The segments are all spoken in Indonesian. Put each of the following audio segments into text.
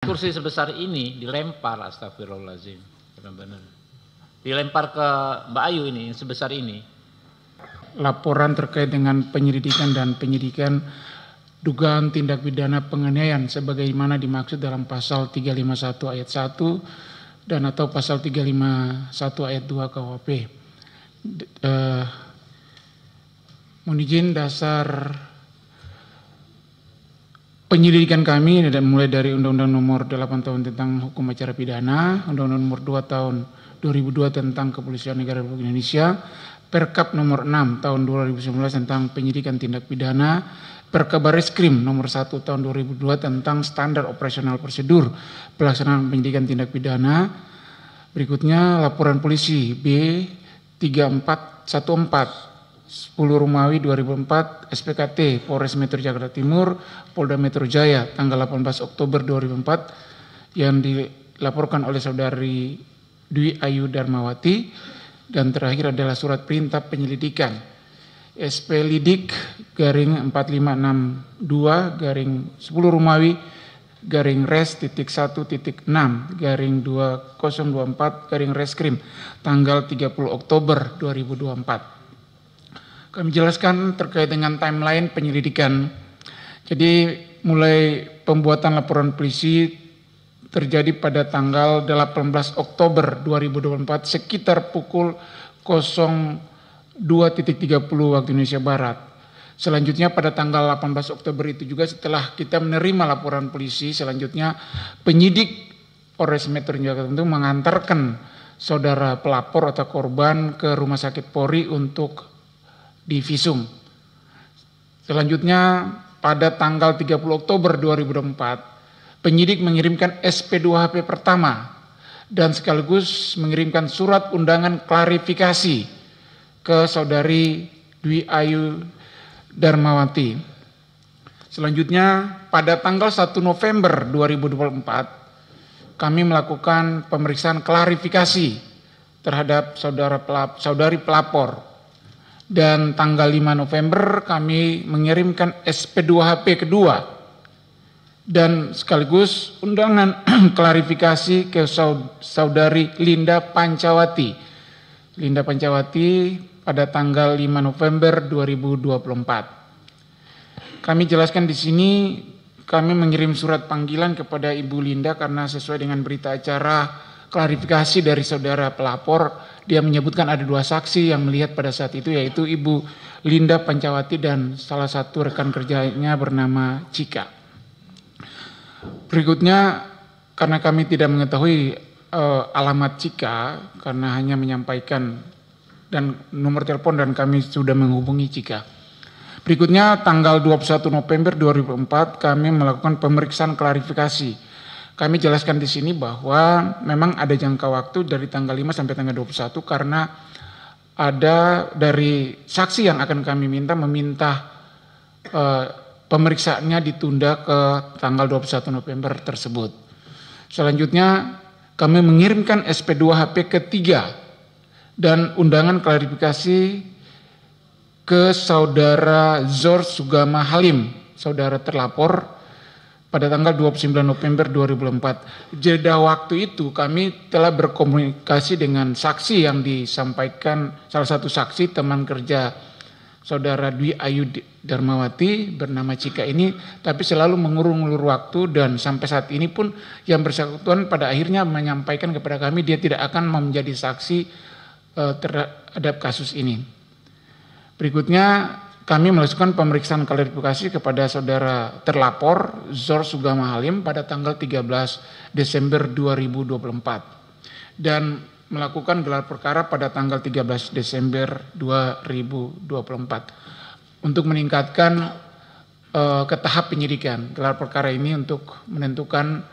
Kursi sebesar ini dilempar, astagfirullahaladzim, benar-benar. Dilempar ke Mbak Ayu ini, sebesar ini. Laporan terkait dengan penyelidikan dan penyidikan dugaan tindak pidana penganiayaan sebagaimana dimaksud dalam pasal 351 ayat 1 dan atau pasal 351 ayat 2 KUHP. Mohon izin dasar penyelidikan kami dan mulai dari Undang-Undang Nomor 8 Tahun tentang Hukum Acara Pidana, Undang-Undang Nomor 2 Tahun 2002 tentang Kepolisian Negara Republik Indonesia, Perkap Nomor 6 Tahun 2019 tentang Penyidikan Tindak Pidana, Perkabareskrim Nomor 1 Tahun 2002 tentang Standar Operasional Prosedur Pelaksanaan Penyidikan Tindak Pidana. Berikutnya laporan polisi B3414 10 Romawi 2004 SPKT Polres Metro Jakarta Timur Polda Metro Jaya tanggal 18 Oktober 2004 yang dilaporkan oleh saudari Dwi Ayu Darmawati, dan terakhir adalah surat perintah penyelidikan SP Lidik garing 4562 garing 10 Romawi garing res titik 1 titik 6 garing 2024 garing reskrim tanggal 30 Oktober 2024. Kami jelaskan terkait dengan timeline penyelidikan. Jadi mulai pembuatan laporan polisi terjadi pada tanggal 18 Oktober 2024 sekitar pukul 02.30 waktu Indonesia Barat. Selanjutnya pada tanggal 18 Oktober itu juga setelah kita menerima laporan polisi, selanjutnya penyidik Polres Metro Jakarta Timur mengantarkan saudara pelapor atau korban ke Rumah Sakit Polri untuk divisum. Selanjutnya pada tanggal 30 Oktober 2024 penyidik mengirimkan SP2HP pertama dan sekaligus mengirimkan surat undangan klarifikasi ke saudari Dwi Ayu Darmawati. Selanjutnya pada tanggal 1 November 2024 kami melakukan pemeriksaan klarifikasi terhadap saudari pelapor. Dan tanggal 5 November kami mengirimkan SP2HP kedua dan sekaligus undangan klarifikasi ke saudari Linda Pancawati. Linda Pancawati pada tanggal 5 November 2024. Kami jelaskan di sini kami mengirim surat panggilan kepada Ibu Linda karena sesuai dengan berita acara klarifikasi dari saudara pelapor, dia menyebutkan ada dua saksi yang melihat pada saat itu, yaitu Ibu Linda Pancawati dan salah satu rekan kerjanya bernama Cika. Berikutnya, karena kami tidak mengetahui alamat Cika, karena hanya menyampaikan dan nomor telepon dan kami sudah menghubungi Cika. Berikutnya, tanggal 21 November 2004 kami melakukan pemeriksaan klarifikasi. Kami jelaskan di sini bahwa memang ada jangka waktu dari tanggal 5 sampai tanggal 21 karena ada dari saksi yang akan kami meminta pemeriksaannya ditunda ke tanggal 21 November tersebut. Selanjutnya kami mengirimkan SP2HP ketiga dan undangan klarifikasi ke saudara Zor Sugama Halim, saudara terlapor, pada tanggal 29 November 2004. Jeda waktu itu kami telah berkomunikasi dengan saksi yang disampaikan, salah satu saksi teman kerja saudara Dwi Ayu Darmawati bernama Cika ini, tapi selalu mengulur waktu dan sampai saat ini pun yang bersangkutan pada akhirnya menyampaikan kepada kami dia tidak akan menjadi saksi terhadap kasus ini. Berikutnya kami melakukan pemeriksaan klarifikasi kepada saudara terlapor Zor Sugama Halim pada tanggal 13 Desember 2024 dan melakukan gelar perkara pada tanggal 13 Desember 2024 untuk meningkatkan ke tahap penyidikan. Gelar perkara ini untuk menentukan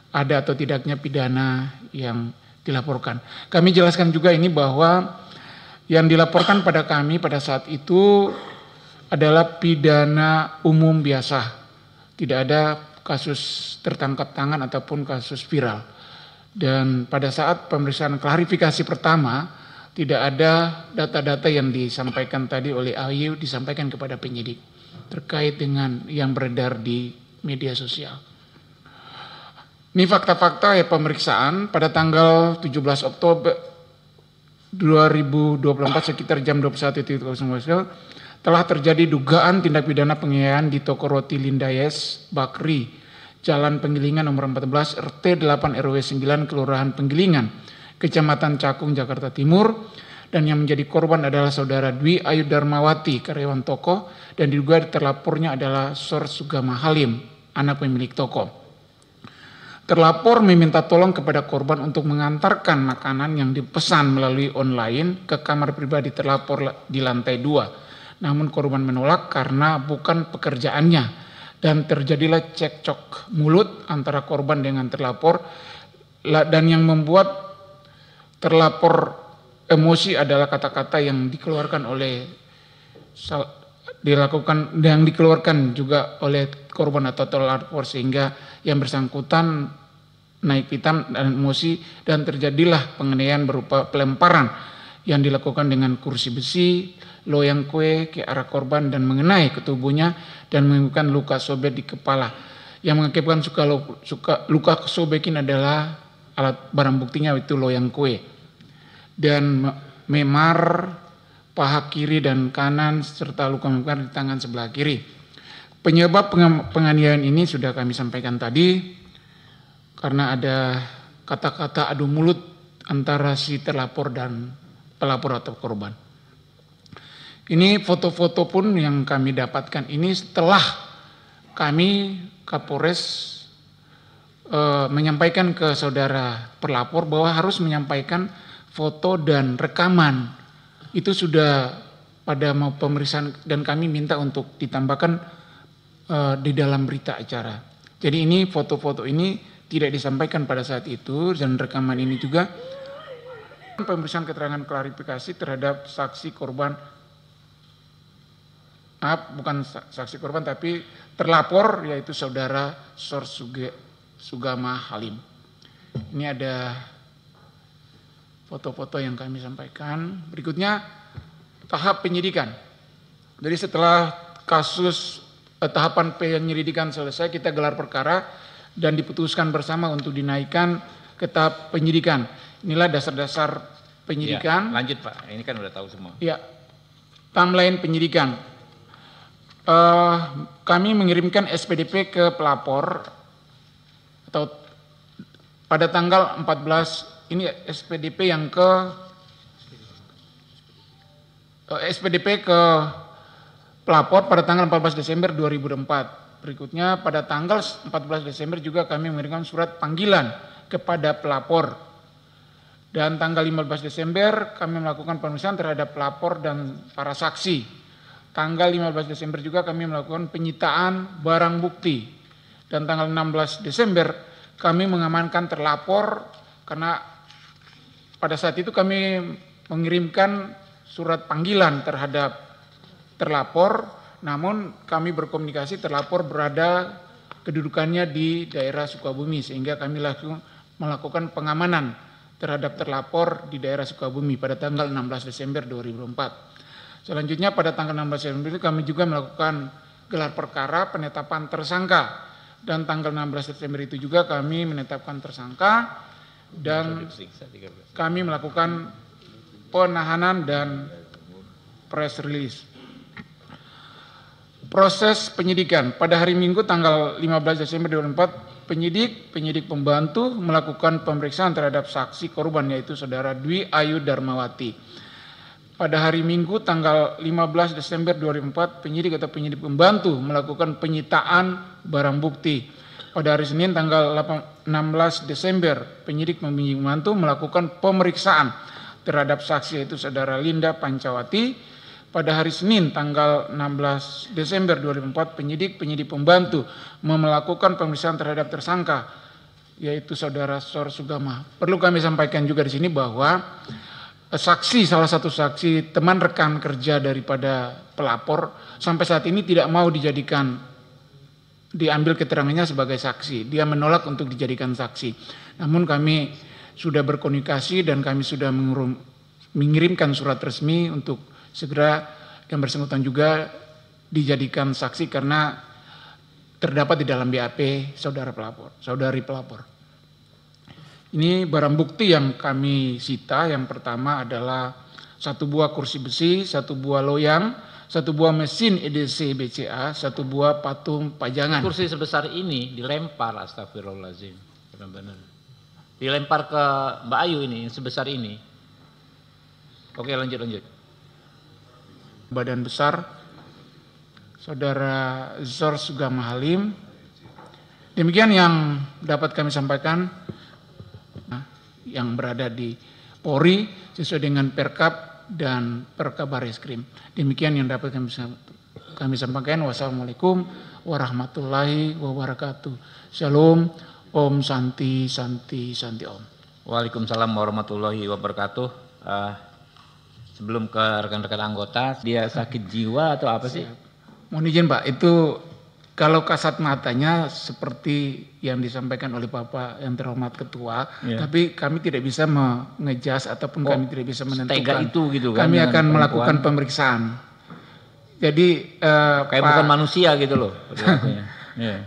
ada atau tidaknya pidana yang dilaporkan. Kami jelaskan juga ini bahwa yang dilaporkan pada kami pada saat itu adalah pidana umum biasa, tidak ada kasus tertangkap tangan ataupun kasus viral. Dan pada saat pemeriksaan klarifikasi pertama tidak ada data-data yang disampaikan tadi oleh Ayu disampaikan kepada penyidik terkait dengan yang beredar di media sosial. Ini fakta-fakta ya pemeriksaan pada tanggal 17 Oktober 2024 sekitar jam 21.00 telah terjadi dugaan tindak pidana penganiayaan di toko roti Lindayes Bakri, Jalan Penggilingan nomor 14 RT 8 RW 9 Kelurahan Penggilingan, Kecamatan Cakung, Jakarta Timur, dan yang menjadi korban adalah saudara Dwi Ayu Darmawati, karyawan toko, dan diduga terlapornya adalah Sor Sugama Halim, anak pemilik toko. Terlapor meminta tolong kepada korban untuk mengantarkan makanan yang dipesan melalui online ke kamar pribadi terlapor di lantai 2. Namun korban menolak karena bukan pekerjaannya dan terjadilah cekcok mulut antara korban dengan terlapor, dan yang membuat terlapor emosi adalah kata-kata yang dikeluarkan juga oleh korban atau terlapor, sehingga yang bersangkutan naik pitam dan emosi dan terjadilah penganiayaan berupa pelemparan yang dilakukan dengan kursi besi, loyang kue ke arah korban dan mengenai ke tubuhnya dan menimbulkan luka sobek di kepala. Yang mengakibatkan luka sobek ini adalah alat barang buktinya itu loyang kue dan memar paha kiri dan kanan serta luka memar di tangan sebelah kiri. Penyebab penganiayaan ini sudah kami sampaikan tadi, karena ada kata-kata adu mulut antara si terlapor dan pelapor atau korban. Ini foto-foto pun yang kami dapatkan ini setelah kami Kapolres menyampaikan ke saudara pelapor bahwa harus menyampaikan foto dan rekaman. Itu sudah pada mau pemeriksaan dan kami minta untuk ditambahkan di dalam berita acara. Jadi ini foto-foto ini tidak disampaikan pada saat itu, dan rekaman ini juga pemeriksaan keterangan klarifikasi terhadap saksi korban, bukan saksi korban tapi terlapor, yaitu saudara Sor Sugama Halim. Ini ada foto-foto yang kami sampaikan. Berikutnya tahap penyidikan. Jadi setelah tahapan penyelidikan selesai, kita gelar perkara dan diputuskan bersama untuk dinaikkan ke tahap penyidikan. Inilah dasar-dasar penyidikan. Ya, lanjut Pak, ini kan udah tahu semua. Ya, timeline penyidikan. Kami mengirimkan SPDP ke pelapor atau pada tanggal 14, ini SPDP yang SPDP ke pelapor pada tanggal 14 Desember 2004. Berikutnya pada tanggal 14 Desember juga kami mengirimkan surat panggilan kepada pelapor. Dan tanggal 15 Desember kami melakukan pemeriksaan terhadap pelapor dan para saksi. Tanggal 15 Desember juga kami melakukan penyitaan barang bukti. Dan tanggal 16 Desember kami mengamankan terlapor karena pada saat itu kami mengirimkan surat panggilan terhadap terlapor. Namun kami berkomunikasi, terlapor berada kedudukannya di daerah Sukabumi, sehingga kami langsung melakukan pengamanan terhadap terlapor di daerah Sukabumi pada tanggal 16 Desember 2004. Selanjutnya pada tanggal 16 Desember kami juga melakukan gelar perkara penetapan tersangka, dan tanggal 16 Desember itu juga kami menetapkan tersangka dan kami melakukan penahanan dan press release. Proses penyidikan pada hari Minggu tanggal 15 Desember 2004, penyidik pembantu melakukan pemeriksaan terhadap saksi korban, yaitu saudara Dwi Ayu Darmawati. Pada hari Minggu tanggal 15 Desember 2004, penyidik pembantu melakukan penyitaan barang bukti. Pada hari Senin tanggal 16 Desember, penyidik pembantu melakukan pemeriksaan terhadap saksi, yaitu saudara Linda Pancawati. Pada hari Senin tanggal 16 Desember 2004, penyidik pembantu melakukan pemeriksaan terhadap tersangka, yaitu saudara Sor Sugama. Perlu kami sampaikan juga di sini bahwa salah satu saksi teman rekan kerja daripada pelapor sampai saat ini tidak mau diambil keterangannya sebagai saksi. Dia menolak untuk dijadikan saksi. Namun kami sudah berkomunikasi dan kami sudah mengirimkan surat resmi untuk segera yang bersangkutan juga dijadikan saksi karena terdapat di dalam BAP saudari pelapor. Ini barang bukti yang kami sita. Yang pertama adalah 1 buah kursi besi, 1 buah loyang, 1 buah mesin EDC BCA, 1 buah patung pajangan. Kursi sebesar ini dilempar, astagfirullahaladzim. Benar-benar. Dilempar ke Mbak Ayu ini, sebesar ini. Oke, lanjut. Badan besar Saudara Zor Sugama Halim. Demikian yang dapat kami sampaikan yang berada di Polri sesuai dengan Perkap dan Perkabareskrim. Demikian yang dapat kami sampaikan. Wassalamualaikum warahmatullahi wabarakatuh. Shalom, Om Santi Om. Waalaikumsalam warahmatullahi wabarakatuh. Sebelum ke rekan-rekan anggota, dia sakit jiwa atau apa sih? Mohon izin Pak, itu kalau kasat matanya seperti yang disampaikan oleh Bapak yang terhormat Ketua, tapi kami tidak bisa mengejas ataupun kami tidak bisa menentukan. Setega itu gitu kan? Kami akan melakukan pemeriksaan. Jadi kayak bukan manusia gitu loh.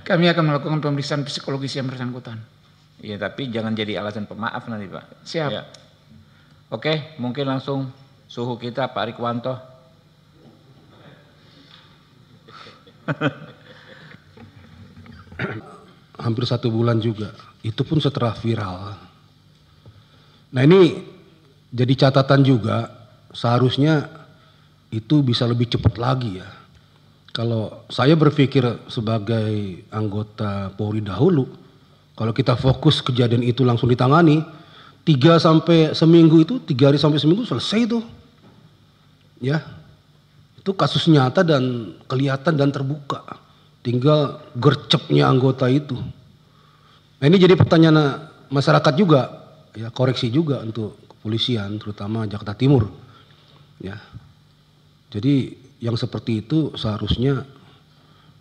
Kami akan melakukan pemeriksaan psikologis yang bersangkutan. Iya, tapi jangan jadi alasan pemaaf nanti Pak. Siap. Ya. Oke, mungkin langsung suhu kita Pak Rikwanto. Hampir 1 bulan juga, itu pun setelah viral. Nah ini jadi catatan juga, seharusnya itu bisa lebih cepat lagi ya. Kalau saya berpikir sebagai anggota Polri dahulu, kalau kita fokus kejadian itu langsung ditangani, 3 sampai seminggu itu, 3 hari sampai seminggu selesai itu. Ya, itu kasus nyata dan kelihatan dan terbuka. Tinggal gercepnya anggota itu. Nah ini jadi pertanyaan masyarakat juga, ya koreksi juga untuk kepolisian, terutama Jakarta Timur. Ya, jadi yang seperti itu seharusnya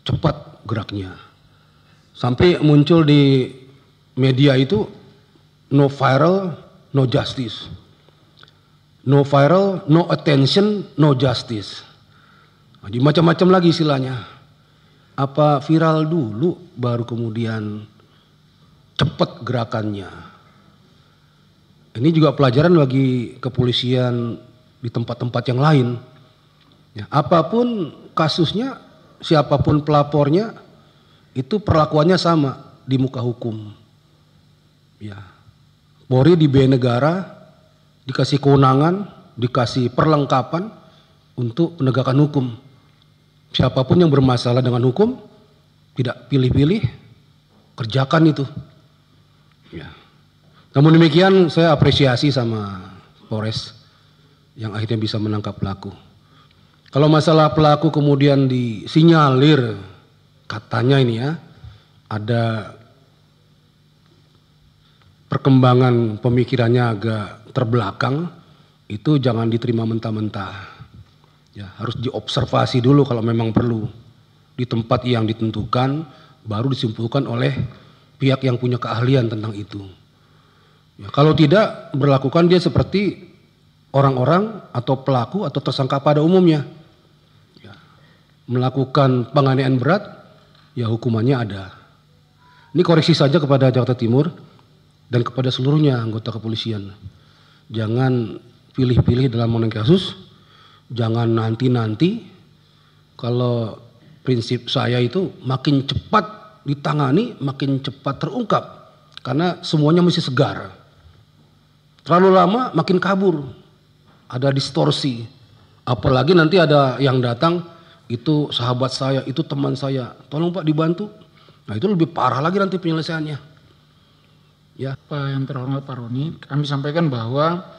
cepat geraknya. Sampai muncul di media itu no viral, no justice. No viral, no attention, no justice. Nah, macam-macam lagi istilahnya. Apa viral dulu baru kemudian cepat gerakannya. Ini juga pelajaran bagi kepolisian di tempat-tempat yang lain. Ya, apapun kasusnya, siapapun pelapornya, itu perlakuannya sama di muka hukum. Ya, Polri diberi negara, dikasih kewenangan, dikasih perlengkapan untuk penegakan hukum. Siapapun yang bermasalah dengan hukum, tidak pilih-pilih, kerjakan itu. Ya. Namun demikian saya apresiasi sama Polres yang akhirnya bisa menangkap pelaku. Kalau masalah pelaku kemudian disinyalir, katanya ini ya, ada perkembangan pemikirannya agak terbelakang, itu jangan diterima mentah-mentah. Ya, harus diobservasi dulu kalau memang perlu. Di tempat yang ditentukan, baru disimpulkan oleh pihak yang punya keahlian tentang itu. Ya, kalau tidak, berlakukan dia seperti orang-orang atau pelaku atau tersangka pada umumnya. Ya, melakukan penganiayaan berat, ya hukumannya ada. Ini koreksi saja kepada Jakarta Timur dan kepada seluruhnya anggota kepolisian. Jangan pilih-pilih dalam menangani kasus. Jangan nanti-nanti, kalau prinsip saya itu makin cepat ditangani, makin cepat terungkap. Karena semuanya mesti segar. Terlalu lama makin kabur, ada distorsi. Apalagi nanti ada yang datang, itu sahabat saya, itu teman saya, tolong Pak dibantu. Nah itu lebih parah lagi nanti penyelesaiannya. Ya. Pak yang terhormat Pak Roni, kami sampaikan bahwa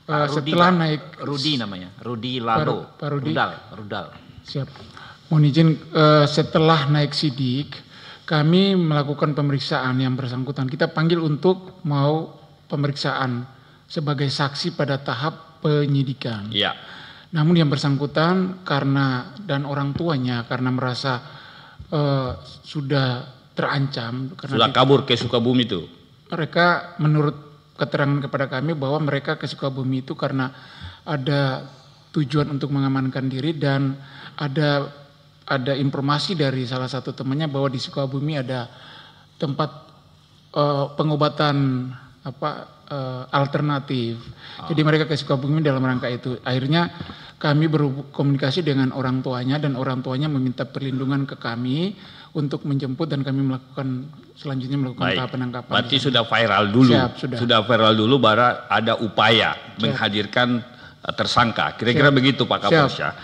setelah naik Rudi namanya, Rudi Lalo, Pak Rudi. Rudal. Siap. Mohon izin, setelah naik sidik, kami melakukan pemeriksaan yang bersangkutan. Kita panggil untuk mau pemeriksaan sebagai saksi pada tahap penyidikan. Iya. Namun yang bersangkutan karena dan orang tuanya karena merasa sudah terancam, karena Sudah kabur ke Sukabumi itu. mereka menurut keterangan kepada kami bahwa mereka ke Sukabumi itu karena ada tujuan untuk mengamankan diri dan ada informasi dari salah satu temannya bahwa di Sukabumi ada tempat pengobatan alternatif. Jadi mereka ke Sukabumi dalam rangka itu. Akhirnya kami berkomunikasi dengan orang tuanya dan orang tuanya meminta perlindungan ke kami untuk menjemput dan kami selanjutnya melakukan tahap penangkapan. Berarti sudah viral dulu. Siap, sudah Viral dulu baru ada upaya menghadirkan tersangka. Kira-kira begitu Pak Kapolres ya.